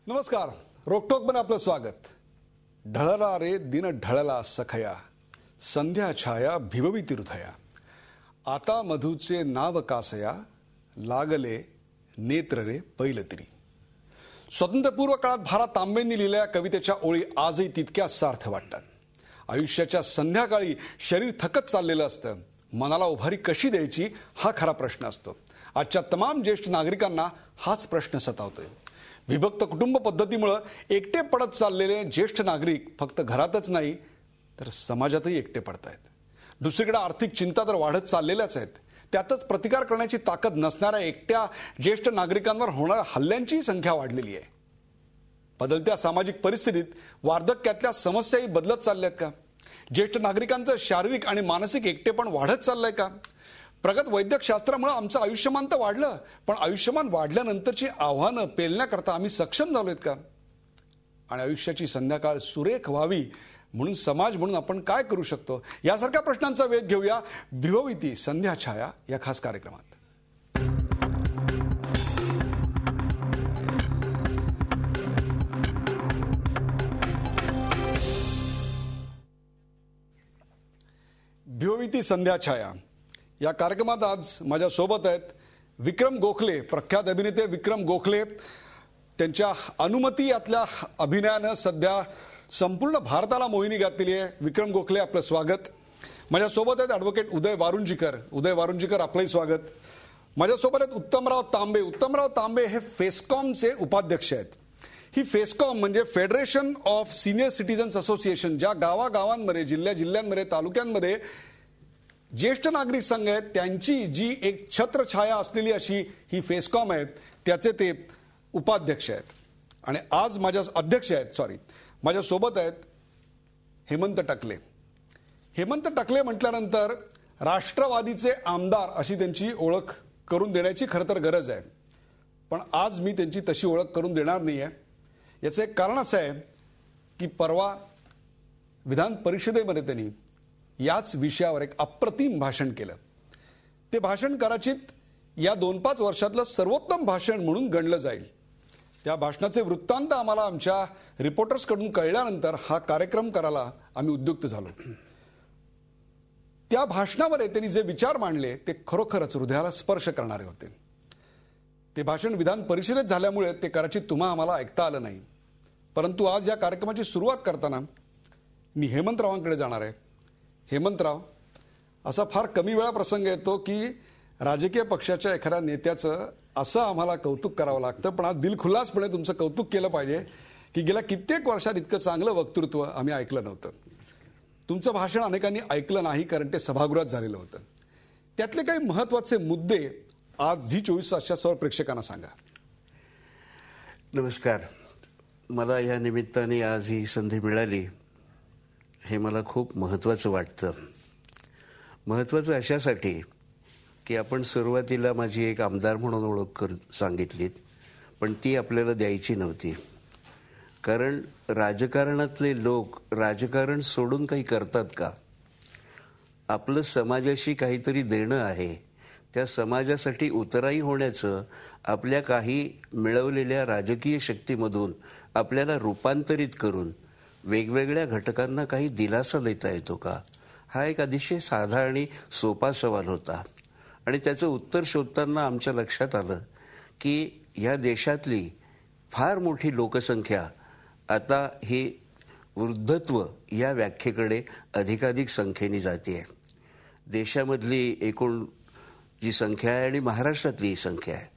नमस्कार. रोकटोक मध्ये आपलं स्वागत. ढळला रे दिन ढळला सखया, संध्या छाया भिवविती हृदया. आता मधुचे नाव कासया, लागले नेत्र रे पैलतरी. स्वातंत्र्यपूर्व काळात भारा तांबेंनी लिहिलेल्या कवितेच्या ओळी आजही तितक्याच सार्थ वाटतात. आयुष्याच्या संध्याकाळी शरीर थकत चाललेलं असतं. मनाला उभारी कशी द्यायची हा खरा प्रश्न असतो. आजच्या तमाम ज्येष्ठ नागरिकांना हाच प्रश्न सतावतोय. विभक्त कुटुंब पद्धतीमुळे एकटे पडत चाललेले ज्येष्ठ नागरिक फक्त घरातच नाही तर समाजातही एकटे पडत आहेत. दुसरीकडे आर्थिक चिंता तर वाढत चाललेल्याच आहेत. त्यातच प्रतिकार करण्याची ताकद नसणाऱ्या एकट्या ज्येष्ठ नागरिकांवर होणाऱ्या हल्ल्यांची संख्या वाढलेली आहे. बदलत्या सामाजिक परिस्थितीत वार्धक्यातल्या समस्याही बदलत चालल्यात का? ज्येष्ठ नागरिकांचं शारीरिक आणि मानसिक एकटेपण वाढत चाललंय का? प्रगत वैद्यकशास्त्रामुळे आमचं आयुष्यमान तर वाढलं, पण आयुष्यमान वाढल्यानंतरची आव्हानं पेलण्याकरता आम्ही सक्षम झालोत का? आणि आयुष्याची संध्याकाळ सुरेख व्हावी म्हणून समाज म्हणून आपण काय करू शकतो, यासारख्या प्रश्नांचा वेध घेऊया भिवविती संध्या छाया या खास कार्यक्रमात. भिवविती संध्या छाया या कार्यक्रमात आज माझ्या सोबत आहेत विक्रम गोखले, प्रख्यात अभिनेते विक्रम गोखले. त्यांच्या अनुमती यातल्या अभिनयानं सध्या संपूर्ण भारताला मोहिनी घातलेली आहे. विक्रम गोखले, आपलं स्वागत. माझ्यासोबत आहेत ॲडव्होकेट उदय वारुंजीकर. उदय वारुंजीकर, आपलंही स्वागत. माझ्यासोबत आहेत उत्तमराव तांबे. उत्तमराव तांबे हे फेस्कॉमचे उपाध्यक्ष आहेत. ही फेस्कॉम म्हणजे federation of senior citizens association, ज्या गावागावांमध्ये, जिल्ह्यांमध्ये, तालुक्यांमध्ये ज्येष्ठ नागरिक संघ आहेत त्यांची जी एक छत्रछाया असलेली अशी ही फेस्कॉम आहे, त्याचे ते उपाध्यक्ष आहेत. आणि आज माझ्यासोबत आहेत हेमंत टकले. हेमंत टकले म्हटल्यानंतर राष्ट्रवादीचे आमदार अशी त्यांची ओळख करून देण्याची खरं तर गरज आहे. पण आज मी त्यांची तशी ओळख करून देणार नाही आहे. याचं एक कारण असं आहे की परवा विधान परिषदेमध्ये त्यांनी याच विषयावर एक अप्रतिम भाषण केलं. ते भाषण कदाचित या 2-5 वर्षातलं सर्वोत्तम भाषण म्हणून गणलं जाईल. त्या भाषणाचे वृत्तांत आम्हाला आमच्या रिपोर्टर्सकडून कळल्यानंतर हा कार्यक्रम करायला आम्ही उद्युक्त झालो. त्या भाषणामध्ये त्यांनी जे विचार मांडले ते खरोखरच हृदयाला स्पर्श करणारे होते. ते भाषण विधान परिषदेत झाल्यामुळे ते कदाचित आम्हाला ऐकता आलं नाही. परंतु आज या कार्यक्रमाची सुरुवात करताना मी हेमंतरावांकडे जाणार आहे. हेमंतराव, असा फार कमी वेळा प्रसंग येतो की राजकीय पक्षाच्या एखाद्या नेत्याचं असं आम्हाला कौतुक करावं लागतं, पण आज दिलखुलासपणे तुमचं कौतुक केलं पाहिजे की गेल्या कित्येक वर्षात इतकं चांगलं वक्तृत्व आम्ही ऐकलं नव्हतं. तुमचं भाषण अनेकांनी ऐकलं नाही कारण ते सभागृहात झालेलं होतं. त्यातले काही महत्त्वाचे मुद्दे आज झी24 तासच्या सर्व प्रेक्षकांना सांगा. नमस्कार. मला या निमित्ताने आज ही संधी मिळाली हे मला खूप महत्त्वाचं वाटतं. महत्त्वाचं अशासाठी की आपण सुरुवातीला माझी एक आमदार म्हणून ओळख सांगितलीत, पण ती आपल्याला द्यायची नव्हती. कारण राजकारणातले लोक राजकारण सोडून काही करतात का? आपलं समाजाशी काहीतरी देणं आहे, त्या समाजासाठी उतराई होण्याचं आपल्या काही मिळवलेल्या राजकीय शक्तीमधून आपल्याला रूपांतरित करून वेगवेगळ्या घटकांना काही दिलासा देता येतो का? हा एक अतिशय साधा आणि सोपा सवाल होता. आणि त्याचं उत्तर शोधताना आमच्या लक्षात आलं की ह्या देशातली फार मोठी लोकसंख्या आता ही वृद्धत्व या व्याख्येकडे अधिकाधिक संख्येने जाते आहे. देशामधली एकूण जी संख्या आहे आणि महाराष्ट्रातली ही संख्या आहे,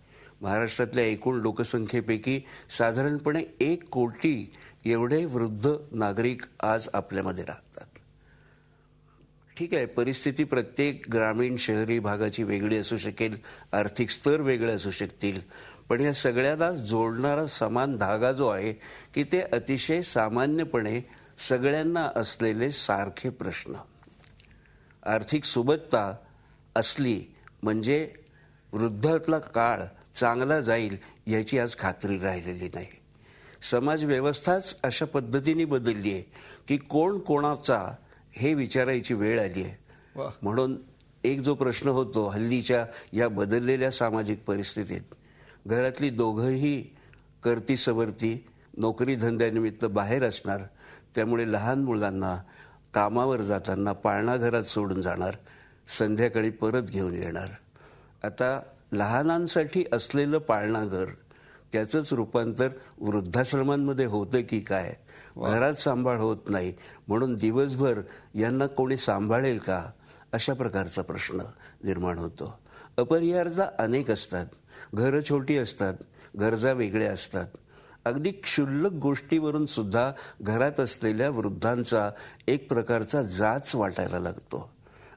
महाराष्ट्रातल्या एकूण लोकसंख्येपैकी साधारणपणे 1 कोटी एवढे वृद्ध नागरिक आज आपल्यामध्ये राहतात. ठीक आहे, परिस्थिती प्रत्येक ग्रामीण शहरी भागाची वेगळी असू शकेल, आर्थिक स्तर वेगळे असू शकतील, पण या सगळ्याला जोडणारा समान धागा जो आहे की ते अतिशय सामान्यपणे सगळ्यांना असलेले सारखे प्रश्न. आर्थिक सुबत्ता असली म्हणजे वृद्धातला काळ चांगला जाईल याची आज खात्री राहिलेली नाही. समाज व्यवस्थाच अशा पद्धतीने बदलली आहे की कोण कोणाचा हे विचारायची वेळ आली आहे. म्हणून एक जो प्रश्न होतो हल्लीच्या या बदललेल्या सामाजिक परिस्थितीत, घरातली दोघंही करती सवरती नोकरी धंद्यानिमित्त बाहेर असणार, त्यामुळे लहान मुलांना कामावर जाताना पाळणाघरात सोडून जाणार, संध्याकाळी परत घेऊन येणार. आता लहानांसाठी असलेलं पाळणाघर त्याचंच रूपांतर वृद्धाश्रमांमध्ये होतं की काय, घरात सांभाळ होत नाही म्हणून दिवसभर यांना कोणी सांभाळेल का, अशा प्रकारचा प्रश्न निर्माण होतो. अपरिहार्यता अनेक असतात, घरं छोटी असतात, गरजा वेगळ्या असतात. अगदी क्षुल्लक गोष्टीवरून सुद्धा घरात असलेल्या वृद्धांचा एक प्रकारचा जाच वाटायला लागतो.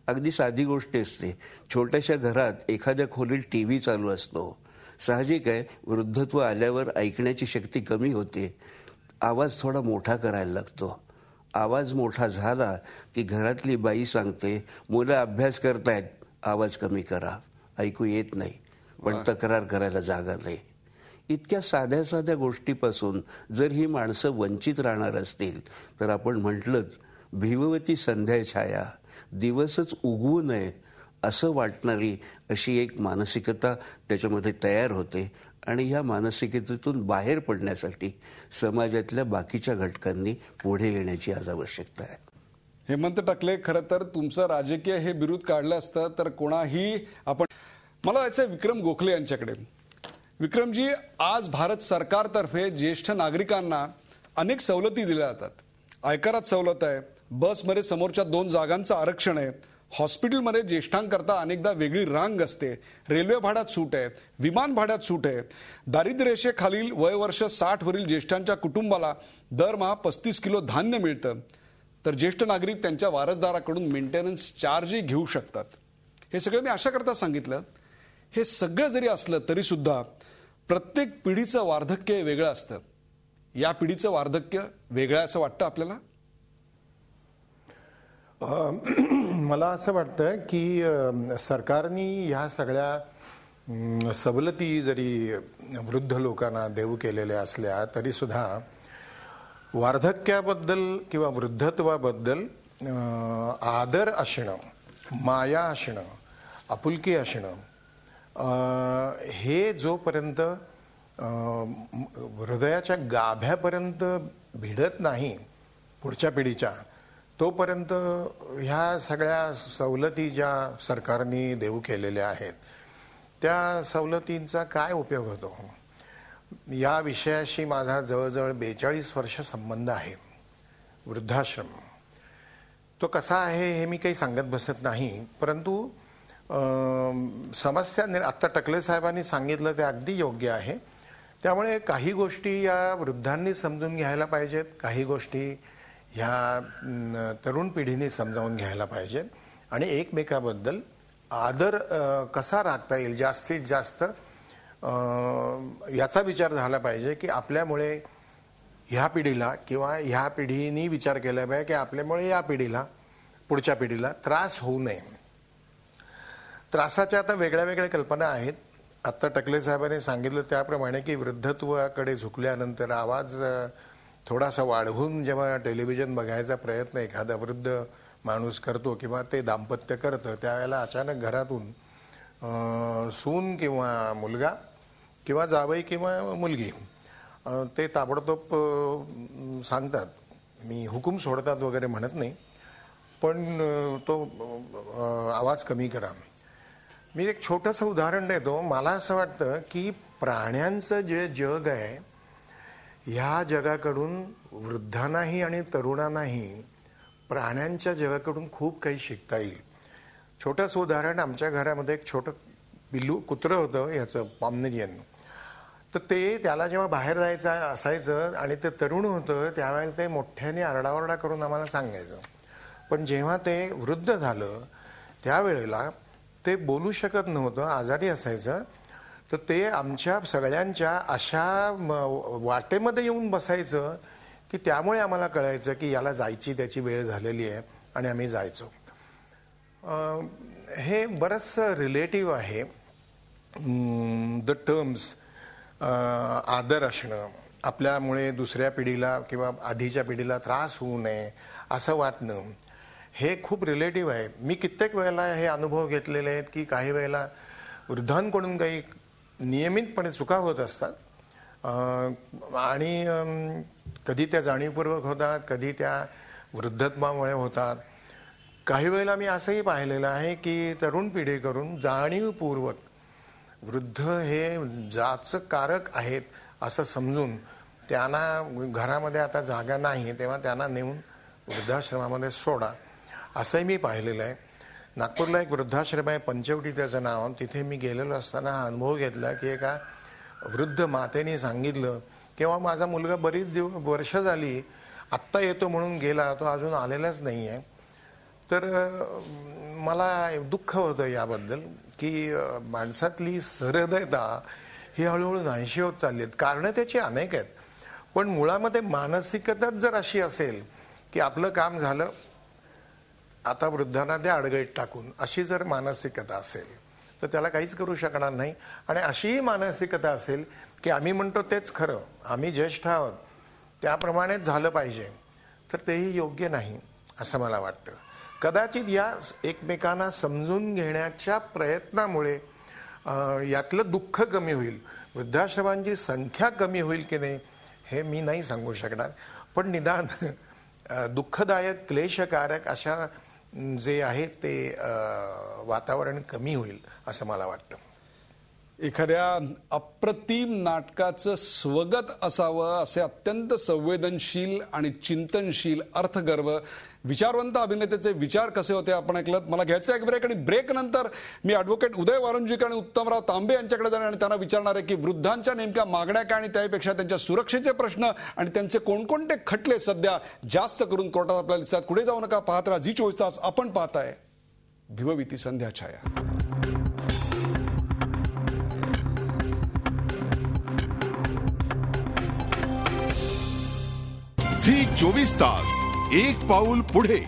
अगदी साधी गोष्ट असते, छोट्याशा घरात एखाद्या खोलीत टीव्ही चालू असतो. साहजिक आहे, वृद्धत्व आल्यावर ऐकण्याची शक्ती कमी होते, आवाज थोडा मोठा करायला लागतो. आवाज मोठा झाला की घरातली बाई सांगते, मुलं अभ्यास करतायत, आवाज कमी करा, ऐकू येत नाही. पण तक्रार करायला जागा नाही. इतक्या साध्या साध्या गोष्टीपासून जर ही माणसं वंचित राहणार असतील तर आपण म्हटलंच, भिववती संध्या छाया, दिवसच उगवू नये असं वाटणारी अशी एक मानसिकता त्याच्यामध्ये तयार होते. आणि ह्या मानसिकतेतून बाहेर पडण्यासाठी समाजातल्या बाकीच्या घटकांनी पुढे येण्याची आज आवश्यकता आहे. हेमंत टकले, खरं तर तुमचं राजकीय हे बिरुद काढलं असतं तर कोणाही आपण. मला जायचं विक्रम गोखले यांच्याकडे. विक्रमजी, आज भारत सरकारतर्फे ज्येष्ठ नागरिकांना अनेक सवलती दिल्या जातात. आयकरात सवलत आहे, बसमध्ये समोरच्या 2 जागांचं आरक्षण आहे, हॉस्पिटलमध्ये ज्येष्ठांकरता अनेकदा वेगळी रांग असते, रेल्वे भाड्यात सूट आहे, विमान भाड्यात सूट आहे, दारिद्र्य रेषेखालील वयवर्ष 60 वरील ज्येष्ठांच्या कुटुंबाला दरमहा 35 किलो धान्य मिळतं, तर ज्येष्ठ नागरिक त्यांच्या वारसदाराकडून मेंटेनन्स चार्जही घेऊ शकतात. हे सगळं मी अशा करता सांगितलं. हे सगळं जरी असलं तरी सुद्धा प्रत्येक पिढीचं वार्धक्य वेगळं असतं. या पिढीचं वार्धक्य वेगळं असं वाटतं आपल्याला? मला असं वाटतं की सरकारने ह्या सगळ्या सवलती जरी वृद्ध लोकांना देऊ केलेल्या असल्या तरी सुद्धा वार्धक्याबद्दल किंवा वृद्धत्वाबद्दल आदर असणं, माया असणं, आपुलकी असणं, हे जोपर्यंत हृदयाच्या गाभ्यापर्यंत भिडत नाही पुढच्या पिढीच्या, तोपर्यंत ह्या सगळ्या सवलती ज्या सरकारने देऊ केलेल्या आहेत त्या सवलतींचा काय उपयोग होतो? या विषयाशी माझा जवळजवळ 42 वर्ष संबंध आहे. वृद्धाश्रम तो कसा आहे हे मी काही सांगत बसत नाही, परंतु समस्या आत्ता टकले साहेबांनी सांगितलं ते अगदी योग्य आहे. त्यामुळे काही गोष्टी या वृद्धांनी समजून घ्यायला पाहिजेत, काही गोष्टी ह्या तरुण पिढीने समजावून घ्यायला पाहिजेत आणि एकमेकाबद्दल आदर कसा राखता येईल जास्तीत जास्त याचा विचार झाला पाहिजे की आपल्यामुळे ह्या पिढीला किंवा ह्या पिढीने विचार केला पाहिजे की आपल्यामुळे या पिढीला, पुढच्या पिढीला त्रास होऊ नये. त्रासाच्या आता वेगळ्या वेगळ्या कल्पना आहेत. आत्ता टकले साहेबांनी सांगितलं त्याप्रमाणे की वृद्धत्वाकडे झुकल्यानंतर आवाज थोडासा वाढवून जेव्हा टेलिव्हिजन बघायचा प्रयत्न एखादा वृद्ध माणूस करतो किंवा ते दाम्पत्य करतं, त्यावेळेला अचानक घरातून सून किंवा मुलगा किंवा जावई किंवा मुलगी ते ताबडतोब सांगतात, मी हुकूम सोडतात वगैरे म्हणत नाही, पण तो आवाज कमी करा. मी एक छोटंसं उदाहरण देतो. मला असं वाटतं की प्राण्यांचं जे जग आहे ह्या जगाकडून वृद्धांनाही आणि तरुणांनाही प्राण्यांच्या जगाकडून खूप काही शिकता येईल. छोटंसं उदाहरण, आमच्या घरामध्ये एक छोटं पिल्लू कुत्रं होतं, याचं पॉमनेरियन. तर त्याला जेव्हा बाहेर जायचं असायचं आणि ते तरुण होतं त्यावेळेला ते मोठ्याने आरडाओरडा करून आम्हाला सांगायचं. पण जेव्हा ते वृद्ध झालं त्यावेळेला ते बोलू शकत नव्हतं, आजारी असायचं, तर ते आमच्या सगळ्यांच्या अशा वाटेमध्ये येऊन बसायचं की त्यामुळे आम्हाला कळायचं की याला जायची त्याची वेळ झालेली आहे आणि आम्ही जायचो. हे बरंचसं रिलेटिव्ह आहे. द टर्म्स आदर असणं, आपल्यामुळे दुसऱ्या पिढीला किंवा आधीच्या पिढीला त्रास होऊ नये असं वाटणं, हे खूप रिलेटिव्ह आहे. मी कित्येक वेळेला हे अनुभव घेतलेले आहेत की काही वेळेला वृद्धांकडून काही नियमितपणे चुका होत असतात आणि कधी त्या जाणीवपूर्वक होतात, कधी त्या वृद्धत्वामुळे होतात. काही वेळेला मी असंही पाहिलेलं आहे की तरुण पिढीकडून जाणीवपूर्वक वृद्ध हे जाचकारक आहेत असं समजून त्यांना घरामध्ये आता जागा नाही तेव्हा त्यांना नेऊन वृद्धाश्रमामध्ये सोडा, असंही मी पाहिलेलं आहे. नागपूरला एक वृद्धाश्रम आहे, पंचवटी त्याचं नाव. तिथे मी गेलेलो असताना हा अनुभव घेतला की एका वृद्ध मातेने सांगितलं किंवा माझा मुलगा बरीच वर्ष झाली आत्ता येतो म्हणून गेला, तो अजून आलेलाच नाही आहे. तर मला दुःख होतं याबद्दल की माणसातली सहृदयता ही हळूहळू नाहीशी होत चालली आहेत. कारणं त्याची अनेक आहेत, पण मुळामध्ये मानसिकताच जर अशी असेल की आपलं काम झालं, आता वृद्धांना त्या अडगळीत टाकून, अशी जर मानसिकता असेल तर त्याला काहीच करू शकणार नाही. आणि अशीही मानसिकता असेल की आम्ही म्हणतो तेच खरं, आम्ही ज्येष्ठ आहोत त्याप्रमाणेच झालं पाहिजे, तर तेही योग्य नाही असं मला वाटतं. कदाचित या एकमेकांना समजून घेण्याच्या प्रयत्नामुळे यातलं दुःख कमी होईल. वृद्धाश्रमांची संख्या कमी होईल की नाही हे मी नाही सांगू शकणार, पण निदान दुःखदायक क्लेशकारक अशा जे आहे ते वातावरण कमी होईल असं मला वाटतं. एखाद्या अप्रतिम नाटकाचं स्वगत असावं असे अत्यंत संवेदनशील आणि चिंतनशील, अर्थगर्भ, विचारवंत अभिनेत्याचे विचार कसे होते आपण ऐकलं. मला घ्यायचं एक ब्रेक, आणि ब्रेक नंतर मी ॲडव्होकेट उदय वारुंजीकर आणि उत्तमराव तांबे यांच्याकडे जाणार आणि त्यांना विचारणार आहे की वृद्धांच्या नेमक्या मागण्या काय आणि त्यापेक्षा त्यांच्या सुरक्षेचे प्रश्न आणि त्यांचे कोणकोणते खटले सध्या जास्त करून कोर्टात आपल्याला दिसतात. पुढे जाऊ नका, पाहत राहा झी 24 तास. आपण पाहताय भिवभीती संध्या छाया. झी 24 तास, एक पाऊल पुढे.